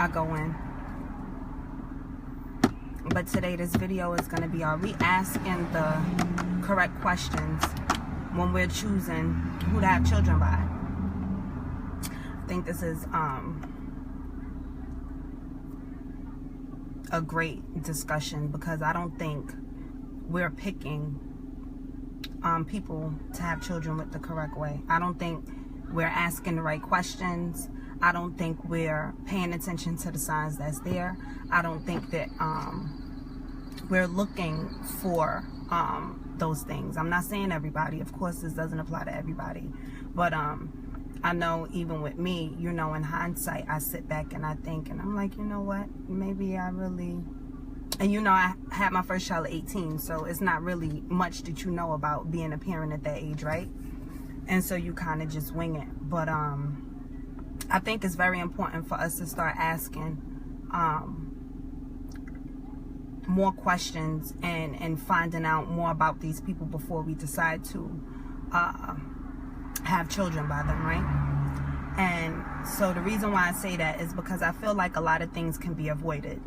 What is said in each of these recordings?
I go in. But today this video is going to be, are we asking the correct questions when we're choosing who to have children by? I think this is a great discussion, because I don't think we're picking people to have children with the correct way. I don't think we're asking the right questions. I don't think we're paying attention to the signs that's there. I don't think that we're looking for those things. I'm not saying everybody. Of course, this doesn't apply to everybody. But I know even with me, you know, in hindsight, I sit back and I think, and I'm like, you know what? Maybe I really... And you know, I had my first child at 18, so it's not really much that you know about being a parent at that age, right? And so you kind of just wing it. But I think it's very important for us to start asking more questions and finding out more about these people before we decide to have children by them, right? And so the reason why I say that is because I feel like a lot of things can be avoided.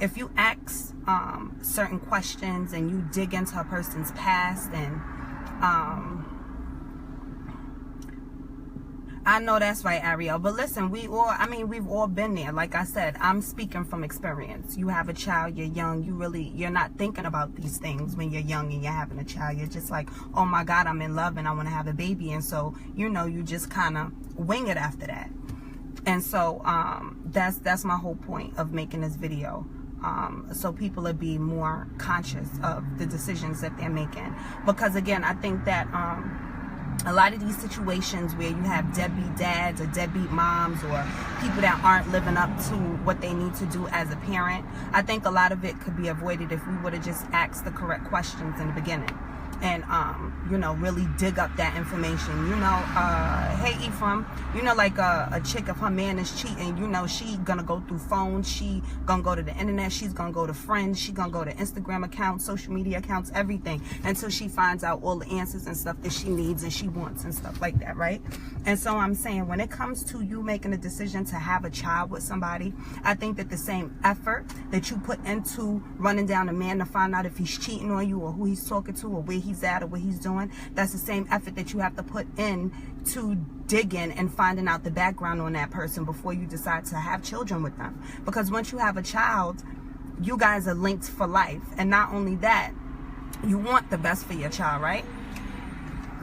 If you ask certain questions and you dig into a person's past, and I know that's right, Ariel, but listen, we've all been there. Like I said, I'm speaking from experience. You have a child, you're young, you're not thinking about these things when you're young and you're having a child. You're just like, oh my God, I'm in love and I want to have a baby. And so, you know, you just kind of wing it after that. And so that's my whole point of making this video. So people will be more conscious of the decisions that they're making. Because again, I think that a lot of these situations where you have deadbeat dads or deadbeat moms or people that aren't living up to what they need to do as a parent, I think a lot of it could be avoided if we would have just asked the correct questions in the beginning. And, you know, really dig up that information. You know, hey, Ephraim, you know, like a chick, if her man is cheating, you know, she gonna go through phones, she gonna go to the internet, she's gonna go to friends, she gonna go to Instagram accounts, social media accounts, everything, until she finds out all the answers and stuff that she needs and she wants and stuff like that, right? And so I'm saying, when it comes to you making a decision to have a child with somebody, I think that the same effort that you put into running down a man to find out if he's cheating on you or who he's talking to or where he's at or what he's doing, that's the same effort that you have to put in to digging and finding out the background on that person before you decide to have children with them. Because once you have a child, you guys are linked for life. And not only that, you want the best for your child, right?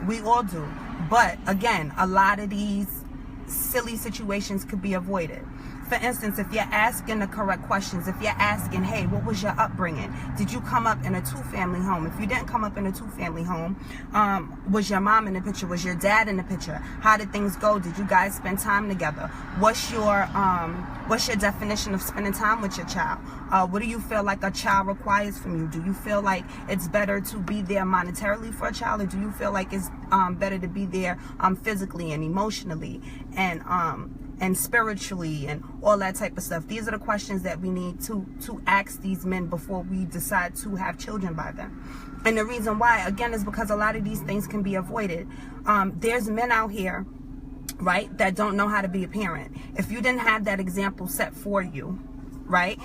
We all do. But again, a lot of these silly situations could be avoided. For instance, if you're asking the correct questions, if you're asking, hey, what was your upbringing? Did you come up in a two-family home? If you didn't come up in a two-family home, was your mom in the picture? Was your dad in the picture? How did things go? Did you guys spend time together? What's your definition of spending time with your child? What do you feel like a child requires from you? Do you feel like it's better to be there monetarily for a child, or do you feel like it's better to be there physically and emotionally and spiritually and all that type of stuff? These are the questions that we need to ask these men before we decide to have children by them. And the reason why, again, is because a lot of these things can be avoided. There's men out here, right, that don't know how to be a parent. If you didn't have that example set for you, right,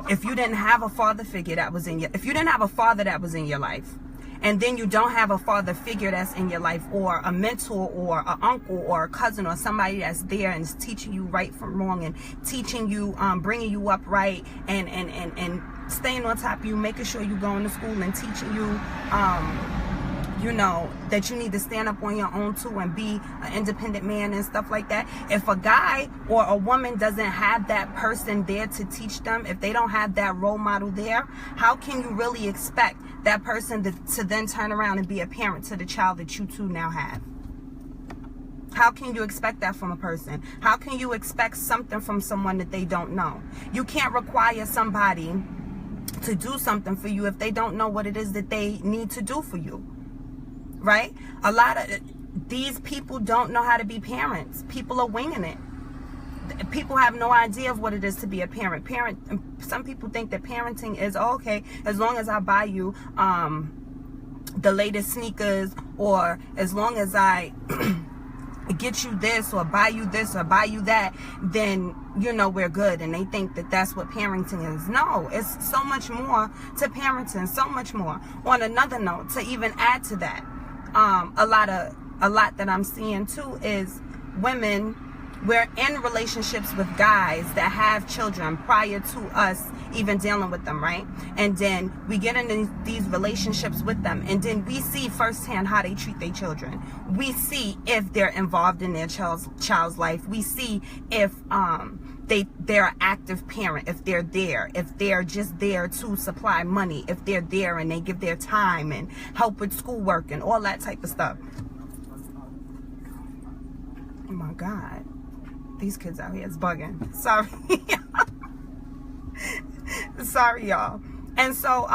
if you didn't have a father figure that was in your, if you didn't have a father that was in your life, and then you don't have a father figure that's in your life, or a mentor or an uncle or a cousin or somebody that's there and is teaching you right from wrong and teaching you, bringing you up right and staying on top of you, making sure you're going to school and teaching you, you know, that you need to stand up on your own too and be an independent man and stuff like that. If a guy or a woman doesn't have that person there to teach them, if they don't have that role model there, how can you really expect that person to then turn around and be a parent to the child that you two now have? How can you expect that from a person? How can you expect something from someone that they don't know? You can't require somebody to do something for you if they don't know what it is that they need to do for you. Right? A lot of these people don't know how to be parents. People are winging it. People have no idea of what it is to be a parent. Some people think that parenting is, oh, okay, as long as I buy you the latest sneakers, or as long as I get you this or buy you this or buy you that, then you know we're good. And they think that that's what parenting is. No, it's so much more to parenting, so much more. On another note, to even add to that, a lot that I'm seeing too is women, we're in relationships with guys that have children prior to us even dealing with them, right? And then we get into these relationships with them, and then we see firsthand how they treat their children. We see if they're involved in their child's life. We see if they're an active parent, if they're there, if they're just there to supply money, if they're there and they give their time and help with schoolwork and all that type of stuff. Oh my God. These kids out here is bugging. Sorry. Sorry, y'all. And so,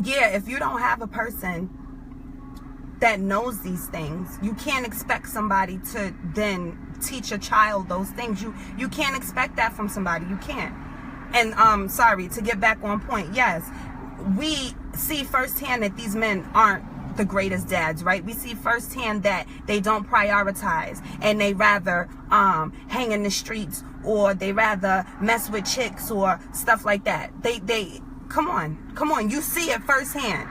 yeah, if you don't have a person that knows these things, you can't expect somebody to then teach a child those things. You can't expect that from somebody. You can't. And sorry, to get back on point, yes, we see firsthand that these men aren't the greatest dads, right? We see firsthand that they don't prioritize, and they rather hang in the streets, or they rather mess with chicks or stuff like that. They come on, you see it firsthand.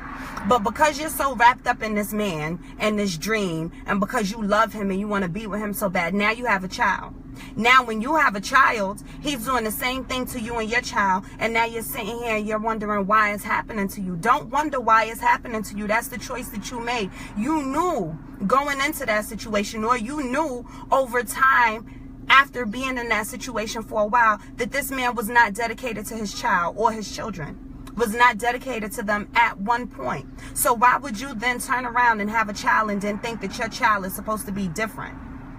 But because you're so wrapped up in this man and this dream, and because you love him and you want to be with him so bad, now you have a child. Now when you have a child, he's doing the same thing to you and your child, and now you're sitting here and you're wondering why it's happening to you. Don't wonder why it's happening to you. That's the choice that you made. You knew going into that situation, or you knew over time after being in that situation for a while, that this man was not dedicated to his child or his children, was not dedicated to them at one point. So why would you then turn around and have a child and then think that your child is supposed to be different?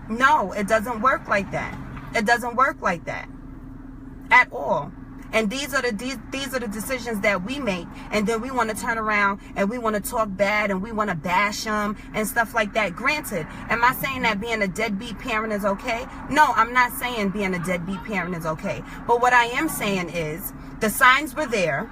No, it doesn't work like that. It doesn't work like that at all. And these are the decisions that we make, and then we want to turn around and we want to talk bad and we want to bash them and stuff like that. Granted, am I saying that being a deadbeat parent is okay? No, I'm not saying being a deadbeat parent is okay. But what I am saying is the signs were there,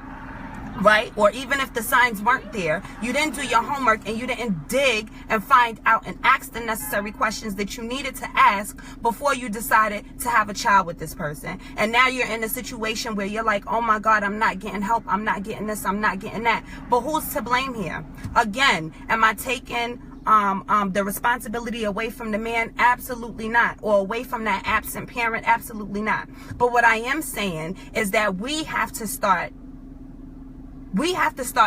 right? Or even if the signs weren't there, you didn't do your homework and you didn't dig and find out and ask the necessary questions that you needed to ask before you decided to have a child with this person. And now you're in a situation where you're like, oh my God, I'm not getting help, I'm not getting this, I'm not getting that. But who's to blame here? Again, am I taking the responsibility away from the man? Absolutely not. Or away from that absent parent? Absolutely not. But what I am saying is that we have to start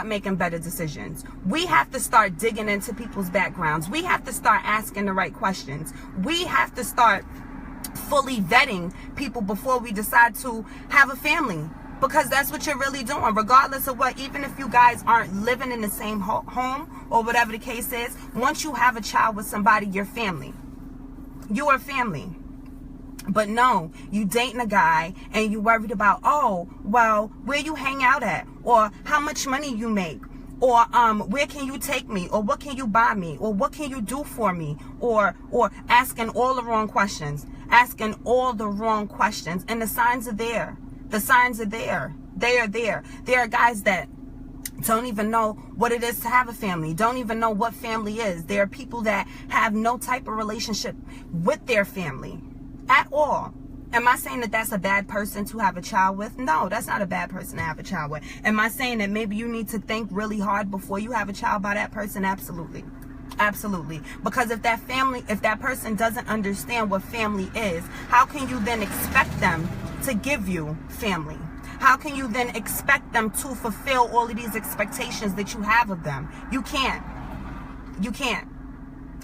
making better decisions. We have to start digging into people's backgrounds. We have to start asking the right questions. We have to start fully vetting people before we decide to have a family. Because that's what you're really doing, regardless of what, even if you guys aren't living in the same home or whatever the case is, once you have a child with somebody, you're family. You are family. But no, you dating a guy and you worried about, oh, well, where you hang out at, or how much money you make, or where can you take me, or what can you buy me, or what can you do for me, or asking all the wrong questions, asking all the wrong questions. And the signs are there. The signs are there. They are there. There are guys that don't even know what it is to have a family, don't even know what family is. There are people that have no type of relationship with their family at all. Am I saying that that's a bad person to have a child with? No, that's not a bad person to have a child with. Am I saying that maybe you need to think really hard before you have a child by that person? Absolutely. Absolutely. Because if that person doesn't understand what family is, how can you then expect them to give you family? How can you then expect them to fulfill all of these expectations that you have of them? You can't. You can't.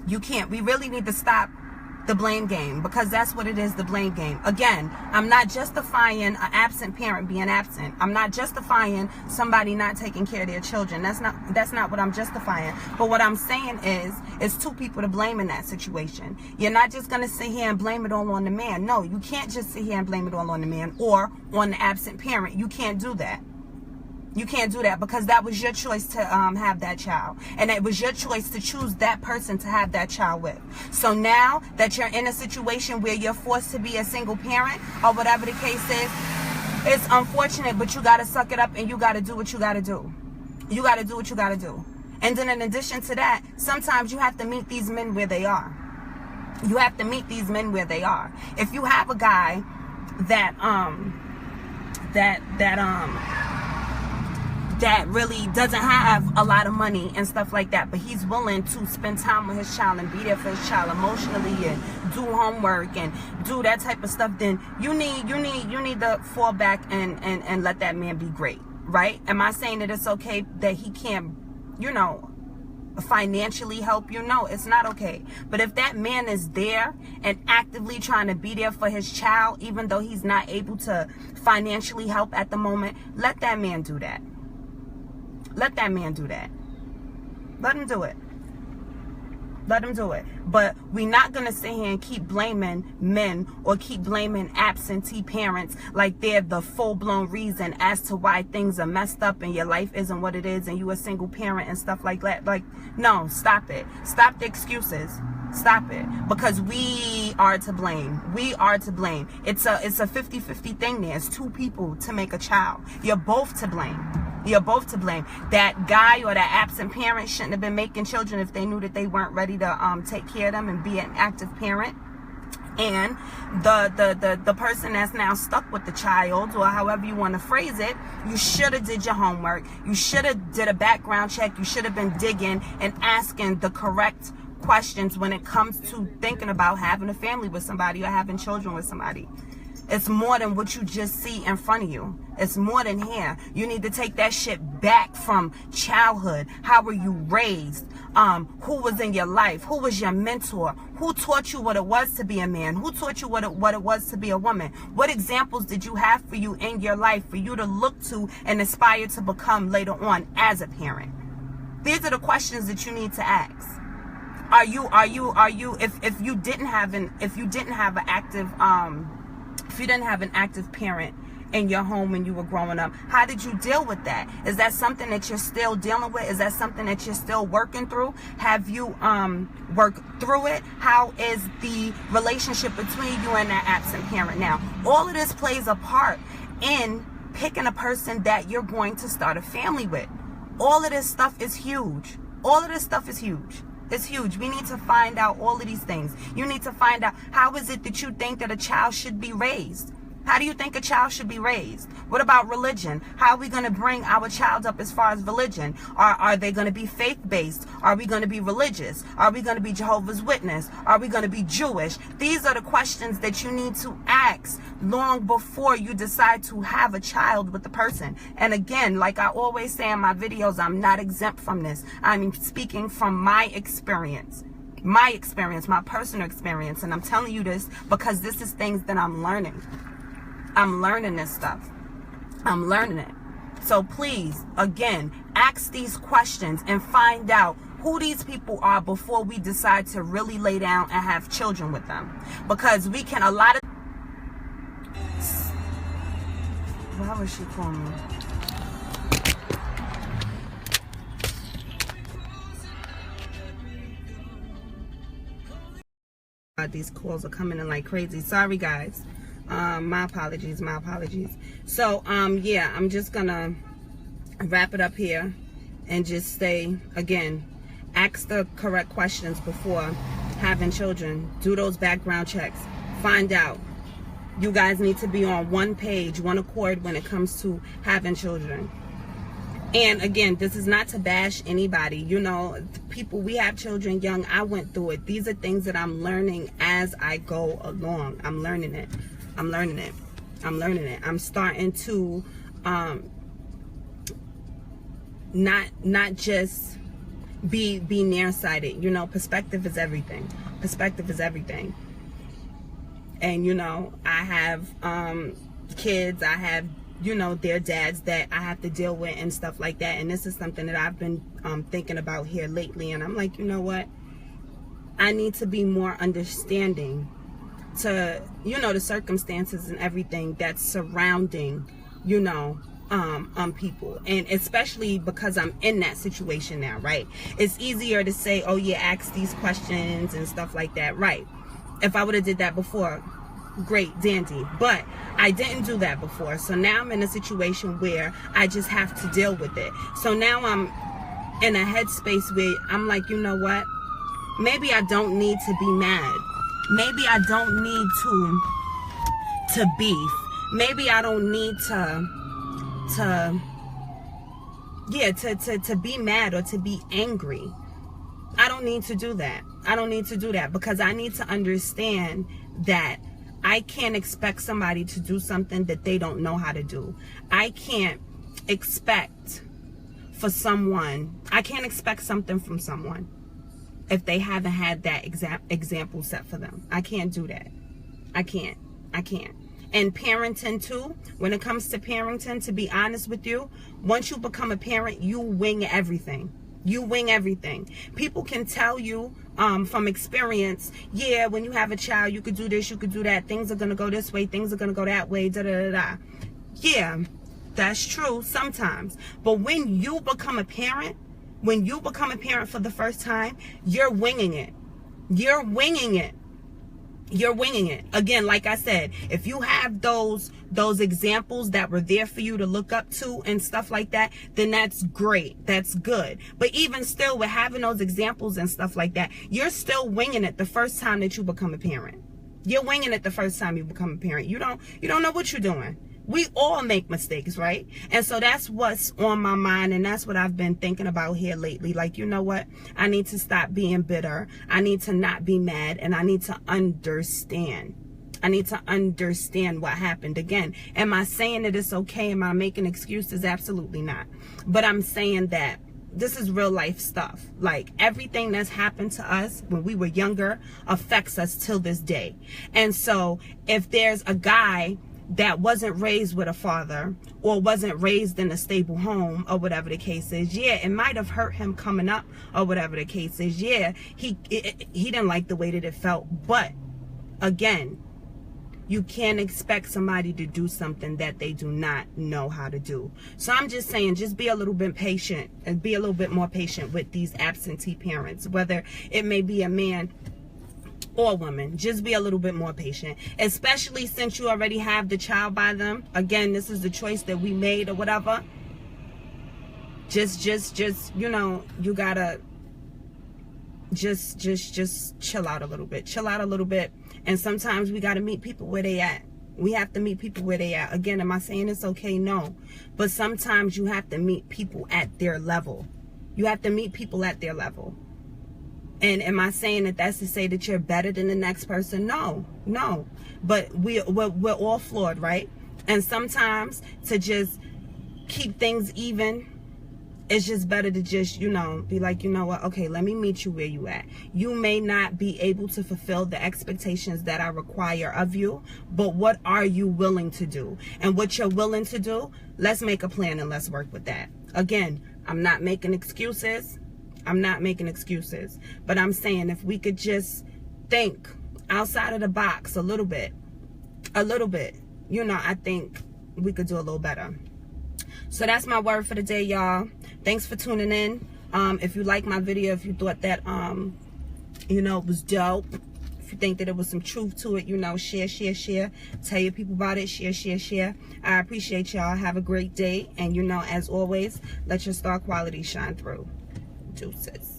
You can't. We really need to stop the blame game, because that's what it is, the blame game. Again, I'm not justifying an absent parent being absent. I'm not justifying somebody not taking care of their children. That's not what I'm justifying. But what I'm saying is, it's two people to blame in that situation. You're not just going to sit here and blame it all on the man. No, you can't just sit here and blame it all on the man or on the absent parent. You can't do that. You can't do that, because that was your choice to have that child. And it was your choice to choose that person to have that child with. So now that you're in a situation where you're forced to be a single parent or whatever the case is, it's unfortunate, but you got to suck it up and you got to do what you got to do. You got to do what you got to do. And then in addition to that, sometimes you have to meet these men where they are. You have to meet these men where they are. If you have a guy that really doesn't have a lot of money and stuff like that, but he's willing to spend time with his child and be there for his child emotionally and do homework and do that type of stuff, then you need to fall back and let that man be great, right? Am I saying that it's okay that he can't, financially help you? No, it's not okay. But if that man is there and actively trying to be there for his child, even though he's not able to financially help at the moment, let that man do that. Let that man do that. Let him do it. Let him do it. But we're not going to sit here and keep blaming men or keep blaming absentee parents like they're the full-blown reason as to why things are messed up and your life isn't what it is and you a single parent and stuff like that. Like, no, stop it. Stop the excuses. Stop it. Because we are to blame. We are to blame. It's a 50-50 thing there. It's two people to make a child. You're both to blame. You're both to blame. That guy or that absent parent shouldn't have been making children if they knew that they weren't ready to take care of them and be an active parent. And the person that's now stuck with the child, or however you want to phrase it, you should have did your homework. You should have did a background check. You should have been digging and asking the correct questions when it comes to thinking about having a family with somebody or having children with somebody. It's more than what you just see in front of you. It's more than here. You need to take that shit back from childhood. How were you raised? Who was in your life? Who was your mentor? Who taught you what it was to be a man? Who taught you what it was to be a woman? What examples did you have for you in your life for you to look to and aspire to become later on as a parent? These are the questions that you need to ask. If you didn't have an active parent in your home when you were growing up, how did you deal with that? Is that something that you're still dealing with? Is that something that you're still working through? Have you worked through it? How is the relationship between you and that absent parent now? All of this plays a part in picking a person that you're going to start a family with. All of this stuff is huge. All of this stuff is huge. It's huge. We need to find out all of these things. You need to find out, how is it that you think that a child should be raised? How do you think a child should be raised? What about religion? How are we going to bring our child up as far as religion? Are they going to be faith-based? Are we going to be religious? Are we going to be Jehovah's Witness? Are we going to be Jewish? These are the questions that you need to ask long before you decide to have a child with the person. And again, like I always say in my videos, I'm not exempt from this. I'm speaking from my experience. My personal experience. And I'm telling you this because this is things that I'm learning. I'm learning this stuff. I'm learning it. So please, again, ask these questions and find out who these people are before we decide to really lay down and have children with them. Because we can, why was she calling me? These calls are coming in like crazy. Sorry, guys. My apologies. So yeah, I'm just gonna wrap it up here and just say again, ask the correct questions before having children. Do those background checks. Find out. You guys need to be on one page, one accord when it comes to having children. And again, this is not to bash anybody. You know, people, we have children young. I went through it. These are things that I'm learning as I go along. I'm learning it. I'm starting to not just be nearsighted. You know, perspective is everything. And you know, I have kids. I have, you know, their dads that I have to deal with and stuff like that. And this is something that I've been thinking about here lately. And I'm like, you know what? I need to be more understanding to, you know, the circumstances and everything that's surrounding, you know, people. And especially because I'm in that situation now, right? It's easier to say, oh yeah, ask these questions and stuff like that, right? If I would have did that before, great, dandy. But I didn't do that before. So now I'm in a situation where I just have to deal with it. So now I'm in a headspace where I'm like, you know what? Maybe I don't need to be mad. Maybe I don't need to beef. Maybe I don't need to be mad or to be angry. I don't need to do that. I don't need to do that, because I need to understand that I can't expect somebody to do something that they don't know how to do. I can't expect something from someone if they haven't had that example set for them. I can't do that. I can't. And parenting too, when it comes to parenting, to be honest with you, once you become a parent, you wing everything. You wing everything. People can tell you from experience, yeah, when you have a child, you could do this, you could do that. Things are going to go this way. Things are going to go that way. Da-da-da-da. Yeah, that's true sometimes. But when you become a parent, for the first time, you're winging it. You're winging it. Again, like I said, if you have those examples that were there for you to look up to and stuff like that, then that's great. That's good. But even still, with having those examples and stuff like that, you're still winging it the first time that you become a parent. You're winging it the first time you become a parent. You don't know what you're doing. We all make mistakes, right? And so that's what's on my mind, and that's what I've been thinking about here lately. Like, you know what? I need to stop being bitter. I need to not be mad, and I need to understand. I need to understand what happened. Again, am I saying that it's okay? Am I making excuses? Absolutely not. But I'm saying that this is real life stuff. Like, everything that's happened to us when we were younger affects us till this day. And so if there's a guy that wasn't raised with a father or wasn't raised in a stable home or whatever the case is, yeah, it might have hurt him coming up or whatever the case is. Yeah, he didn't like the way that it felt. But again, you can't expect somebody to do something that they do not know how to do. So I'm just saying, just be a little bit patient and be a little bit more patient with these absentee parents, whether it may be a man or woman. Just be a little bit more patient, especially since you already have the child by them. Again, this is the choice that we made or whatever. Just you know, you gotta just chill out a little bit. And sometimes we gotta meet people where they at. We have to meet people where they at. Again, am I saying it's okay? No. But sometimes you have to meet people at their level. You have to meet people at their level. And am I saying that that's to say that you're better than the next person? No. But we're all flawed, right? And sometimes to just keep things even, it's just better to just, you know, be like, you know what? Okay, let me meet you where you at. You may not be able to fulfill the expectations that I require of you, but what are you willing to do? And what you're willing to do, let's make a plan and let's work with that. Again, I'm not making excuses. But I'm saying if we could just think outside of the box a little bit, you know, I think we could do a little better. So that's my word for the day, y'all. Thanks for tuning in. If you like my video, if you thought that, you know, it was dope, if you think that there was some truth to it, you know, share. Tell your people about it. Share. I appreciate y'all. Have a great day. And, you know, as always, let your star quality shine through. Deuces.